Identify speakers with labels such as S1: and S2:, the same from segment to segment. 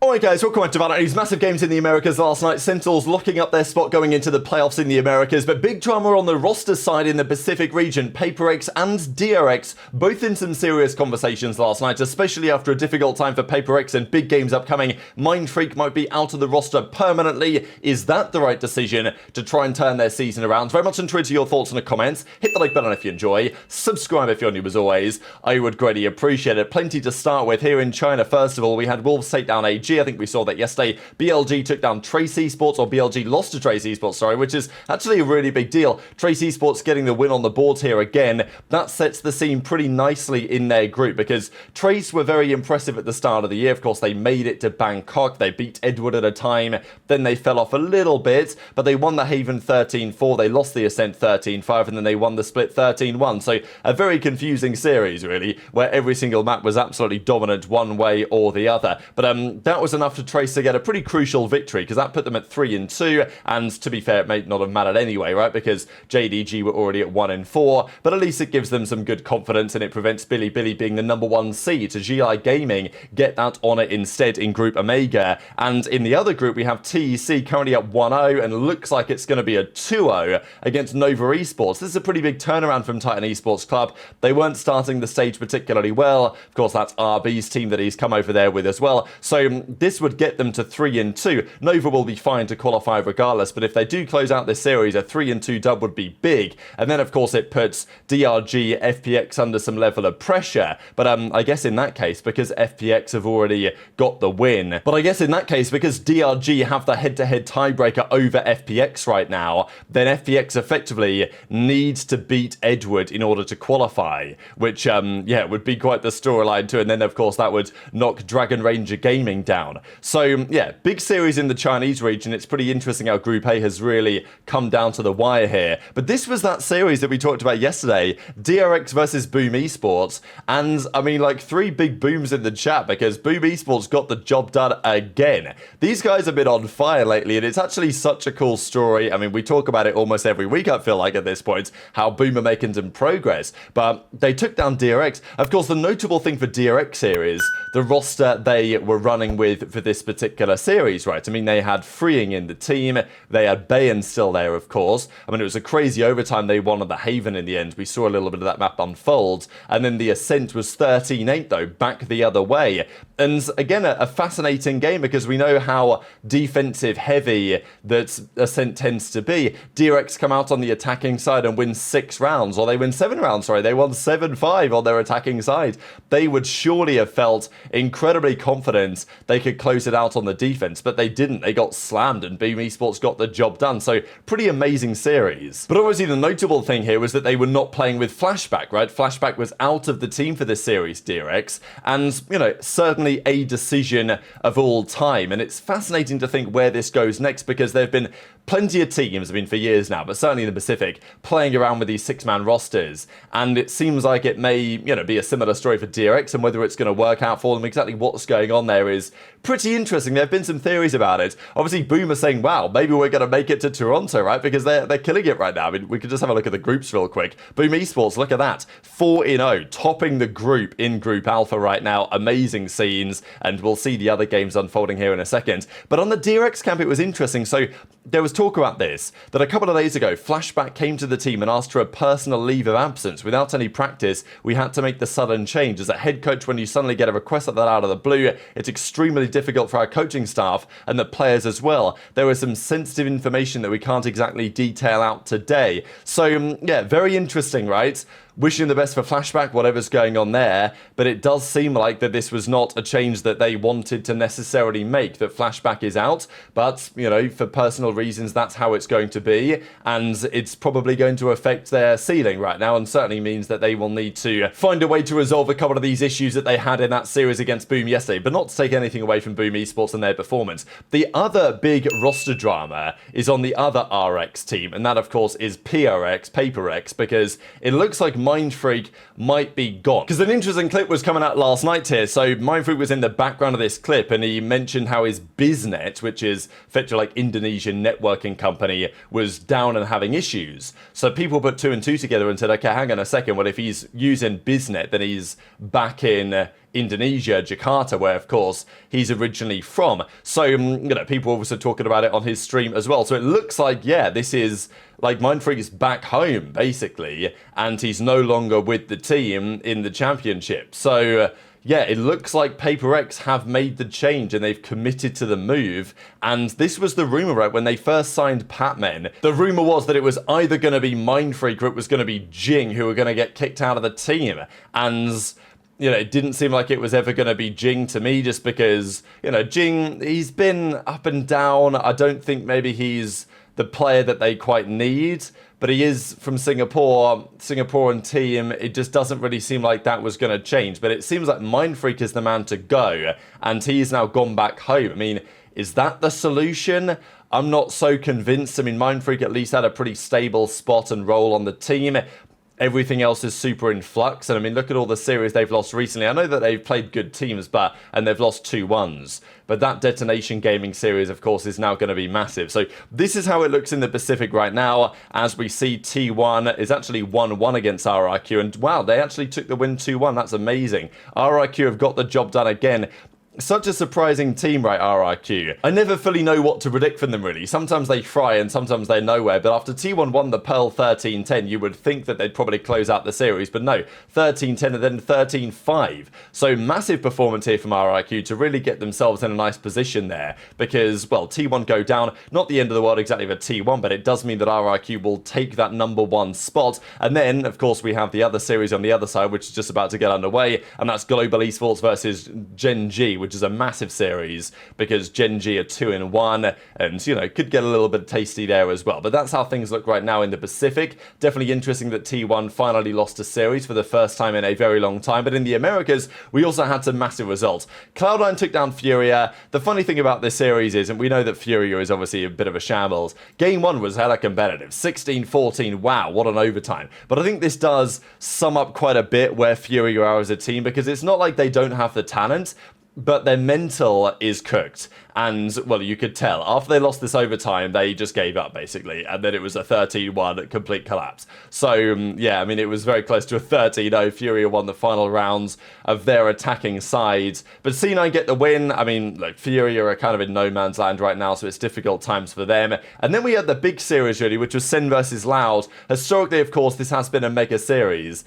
S1: Alright guys, welcome back to VALORANT News. Massive games in the Americas last night. Sentinels locking up their spot going into the playoffs in the Americas, but big drama on the roster side in the Pacific region. PRX and DRX both in some serious conversations last night, especially after a difficult time for PRX and big games upcoming. Mindfreak might be out of the roster permanently. Is that the right decision to try and turn their season around? Very much enjoyed your thoughts in the comments. Hit the like button if you enjoy. Subscribe if you're new as always. I would greatly appreciate it. Plenty to start with here in China. First of all, we had Wolves take down AG. I think we saw that yesterday. BLG took down Trace Esports, or BLG lost to Trace Esports, sorry, which is actually a really big deal. Trace Esports getting the win on the board here again. That sets the scene pretty nicely in their group because Trace were very impressive at the start of the year. Of course, they made it to Bangkok. They beat Edward at a time. Then they fell off a little bit, but they won the Haven 13-4. They lost the Ascent 13-5, and then they won the Split 13-1. So a very confusing series, really, where every single map was absolutely dominant one way or the other. But that was enough for Trace to get a pretty crucial victory because that put them at 3-2, and to be fair, it may not have mattered anyway, right? Because Gen.G were already at 1-4, but at least it gives them some good confidence and it prevents Billy being the #1 seed to GI Gaming get that honour instead in Group Omega. And in the other group, we have TEC currently at 1-0, and looks like it's going to be a 2-0 against Nova Esports. This is a pretty big turnaround from Titan Esports Club. They weren't starting the stage particularly well. Of course, that's RB's team that he's come over there with as well. So this would get them to 3-2. Nova will be fine to qualify regardless, but if they do close out this series, a 3-2 dub would be big. And then, of course, it puts DRG, FPX under some level of pressure. But I guess in that case, because FPX have already got the win, but I guess in that case, because DRG have the head-to-head tiebreaker over FPX right now, then FPX effectively needs to beat Edward in order to qualify, which, yeah, would be quite the storyline too. And then, of course, that would knock Dragon Ranger Gaming down. So, yeah, big series in the Chinese region. It's pretty interesting how Group A has really come down to the wire here. But this was that series that we talked about yesterday, DRX versus Boom Esports. And, I mean, like, 3 big booms in the chat because Boom Esports got the job done again. These guys have been on fire lately, and it's actually such a cool story. I mean, we talk about it almost every week, I feel like, at this point, how Boom are making some progress. But they took down DRX. Of course, the notable thing for DRX here is the roster they were running with for this particular series, right? I mean, they had Freeing in the team. They had Bayon still there, of course. I mean, it was a crazy overtime. They won on the Haven in the end. We saw a little bit of that map unfold. And then the Ascent was 13-8, though, back the other way. And again, a fascinating game because we know how defensive heavy that Ascent tends to be. DRX come out on the attacking side and win 6 rounds, or they win 7 rounds, sorry. They won 7-5 on their attacking side. They would surely have felt incredibly confident they could close it out on the defense, but they didn't. They got slammed, and Boom Esports got the job done. So pretty amazing series. But obviously the notable thing here was that they were not playing with Flashback, right? Flashback was out of the team for this series, DRX, and, you know, certainly a decision of all time. And it's fascinating to think where this goes next because there have been plenty of teams, I mean, for years now, but certainly in the Pacific, playing around with these 6-man rosters. And it seems like it may, you know, be a similar story for DRX, and whether it's going to work out for them, exactly what's going on there is pretty interesting. There have been some theories about it. Obviously, Boom are saying, wow, maybe we're going to make it to Toronto, right? Because they're killing it right now. I mean, we could just have a look at the groups real quick. Boom Esports, look at that. 4-0, topping the group in Group Alpha right now. Amazing scenes, and we'll see the other games unfolding here in a second. But on the DRX camp, it was interesting. So there was talk about this, that a couple of days ago, Flashback came to the team and asked for a personal leave of absence. Without any practice, we had to make the sudden change. As a head coach, when you suddenly get a request like that out of the blue, it's extremely difficult for our coaching staff and the players as well. There was some sensitive information that we can't exactly detail out today. So, yeah, very interesting, right? Wishing the best for Flashback, whatever's going on there, but it does seem like that this was not a change that they wanted to necessarily make, that Flashback is out, but, you know, for personal reasons, that's how it's going to be, and it's probably going to affect their ceiling right now, and certainly means that they will need to find a way to resolve a couple of these issues that they had in that series against Boom yesterday, but not to take anything away from Boom Esports and their performance. The other big roster drama is on the other RX team, and that, of course, is PRX, because it looks like Mindfreak might be gone. Because an interesting clip was coming out last night here. So Mindfreak was in the background of this clip and he mentioned how his Biznet, which is effectively like Indonesian networking company, was down and having issues. So people put 2 and 2 together and said, okay, hang on a second, well, if he's using Biznet, then he's back in Indonesia, Jakarta, where, of course, he's originally from. So, people also talking about it on his stream as well. So it looks like, yeah, this is like Mindfreak is back home, basically, and he's no longer with the team in the championship. So, yeah, it looks like PRX have made the change and they've committed to the move. And this was the rumor, right? When they first signed Patmen, the rumor was that it was either going to be Mindfreak or it was going to be Jing who were going to get kicked out of the team. And it didn't seem like it was ever going to be Jing to me, just because, Jing, he's been up and down. I don't think maybe he's the player that they quite need, but he is from Singaporean team. It just doesn't really seem like that was going to change, but it seems like Mindfreak is the man to go, and he's now gone back home. I mean, is that the solution? I'm not so convinced. I mean, Mindfreak at least had a pretty stable spot and role on the team. Everything else is super in flux. And I mean, look at all the series they've lost recently. I know that they've played good teams, and they've lost 2-1s. But that Detonation Gaming series, of course, is now going to be massive. So this is how it looks in the Pacific right now. As we see, T1 is actually 1-1 against RIQ. And wow, they actually took the win 2-1. That's amazing. RIQ have got the job done again. Such a surprising team, right, RIQ? I never fully know what to predict from them, really. Sometimes they fry and sometimes they're nowhere, but after T1 won the Pearl 13-10, you would think that they'd probably close out the series, but no, 13-10 and then 13-5. So massive performance here from RIQ to really get themselves in a nice position there, because, well, T1 go down, not the end of the world exactly for T1, but it does mean that RIQ will take that #1 spot, and then, of course, we have the other series on the other side, which is just about to get underway, and that's Global Esports versus Gen.G, which is a massive series because Gen.G are 2-1 and, could get a little bit tasty there as well. But that's how things look right now in the Pacific. Definitely interesting that T1 finally lost a series for the first time in a very long time. But in the Americas, we also had some massive results. Cloud9 took down Furia. The funny thing about this series is, and we know that Furia is obviously a bit of a shambles, Game 1 was hella competitive. 16-14, wow, what an overtime. But I think this does sum up quite a bit where Furia are as a team, because it's not like they don't have the talent, but their mental is cooked. And, well, you could tell. After they lost this overtime, they just gave up, basically. And then it was a 13-1 complete collapse. So, yeah, I mean, it was very close to a 13-0. Furia won the final rounds of their attacking side. But C9 get the win. I mean, like, Furia are kind of in no man's land right now, so it's difficult times for them. And then we had the big series, really, which was SEN versus Loud. Historically, of course, this has been a mega series.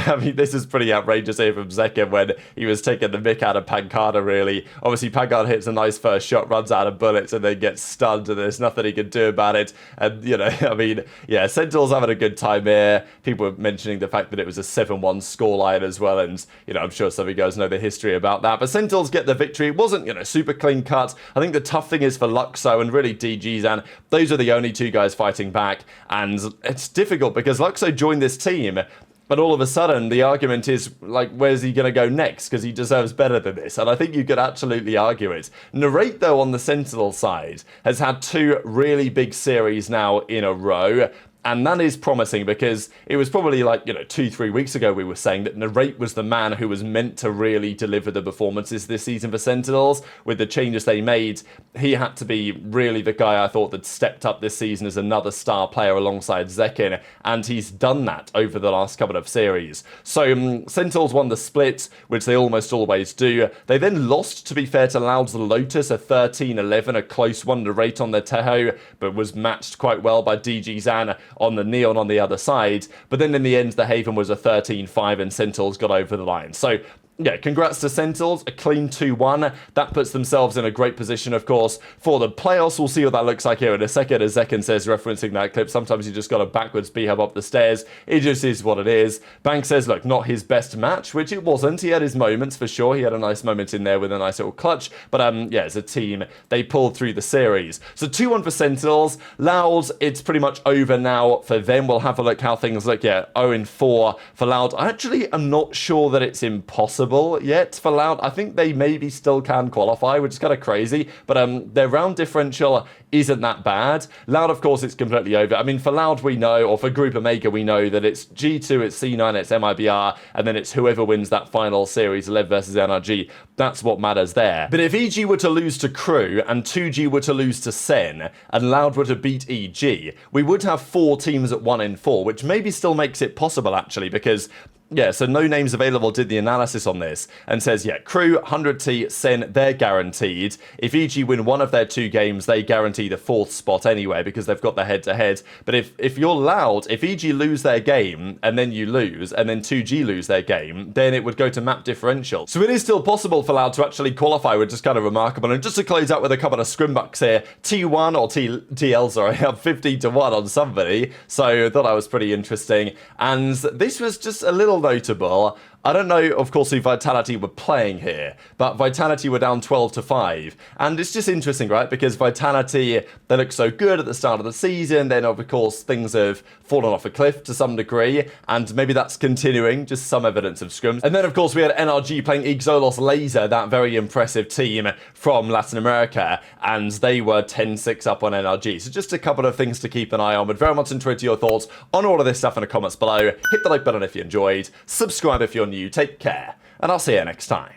S1: I mean, this is pretty outrageous here from Zekken when he was taking the mick out of Pancada, really. Obviously, Pancada hits a nice first shot, runs out of bullets, and then gets stunned, and there's nothing he can do about it. And, I mean, yeah, Sentinels having a good time here. People were mentioning the fact that it was a 7-1 scoreline as well, and, I'm sure some of you guys know the history about that. But Sentinels get the victory. It wasn't, super clean cut. I think the tough thing is for Luxo and really DG's, and those are the only two guys fighting back. And it's difficult because Luxo joined this team, but all of a sudden, the argument is, like, where's he going to go next? Because he deserves better than this. And I think you could absolutely argue it. Narrate, though, on the Sentinel side, has had 2 really big series now in a row. And that is promising because it was probably like, 2-3 weeks ago we were saying that Narrate was the man who was meant to really deliver the performances this season for Sentinels. With the changes they made, he had to be really the guy I thought that stepped up this season as another star player alongside Zekken. And he's done that over the last couple of series. So Sentinels won the split, which they almost always do. They then lost, to be fair, to Loud's Lotus, a 13-11, a close one. Narrate on their Teho, but was matched quite well by DG Zan on the Neon on the other side. But then in the end, the Haven was a 13-5 and Sentinels got over the line. So, yeah, congrats to Sentinels, a clean 2-1. That puts themselves in a great position, of course, for the playoffs. We'll see what that looks like here in a second. As Zekken says, referencing that clip, sometimes you just got a backwards B-hub up the stairs. It just is what it is. Bank says, look, not his best match, which it wasn't. He had his moments, for sure. He had a nice moment in there with a nice little clutch. But, yeah, as a team, they pulled through the series. So 2-1 for Sentinels. Loud, it's pretty much over now for them. We'll have a look how things look. Yeah, 0-4 for Loud. I actually am not sure that it's impossible yet for Loud. I think they maybe still can qualify, which is kind of crazy, but their round differential isn't that bad. Loud, of course, it's completely over. I mean, for Loud, we know, or for Group Omega, we know that it's G2, it's C9, it's MIBR, and then it's whoever wins that final series, Lev versus NRG. That's what matters there. But if EG were to lose to Crew, and 2G were to lose to SEN, and Loud were to beat EG, we would have 4 teams at 1-4, which maybe still makes it possible, actually, because Yeah, so no names available did the analysis on this and says, yeah, Crew, 100T, SEN, they're guaranteed. If EG win one of their 2 games, they guarantee the 4th spot anyway because they've got the head-to-head. But if you're Loud, if EG lose their game and then you lose and then 2G lose their game, then it would go to map differential. So it is still possible for Loud to actually qualify, which is kind of remarkable. And just to close out with a couple of Scrimbux here, T1 or TL, sorry, have 50-1 on somebody. So I thought that was pretty interesting. And this was just a little notable. I don't know, of course, who Vitality were playing here, but Vitality were down 12-5. And it's just interesting, right? Because Vitality, they look so good at the start of the season, then of course things have fallen off a cliff to some degree, and maybe that's continuing, just some evidence of scrims. And then of course we had NRG playing Ixolos Laser, that very impressive team from Latin America, and they were 10-6 up on NRG. So just a couple of things to keep an eye on, but very much enjoyed your thoughts on all of this stuff in the comments below. Hit the like button if you enjoyed, subscribe if you're new, take care, and I'll see you next time.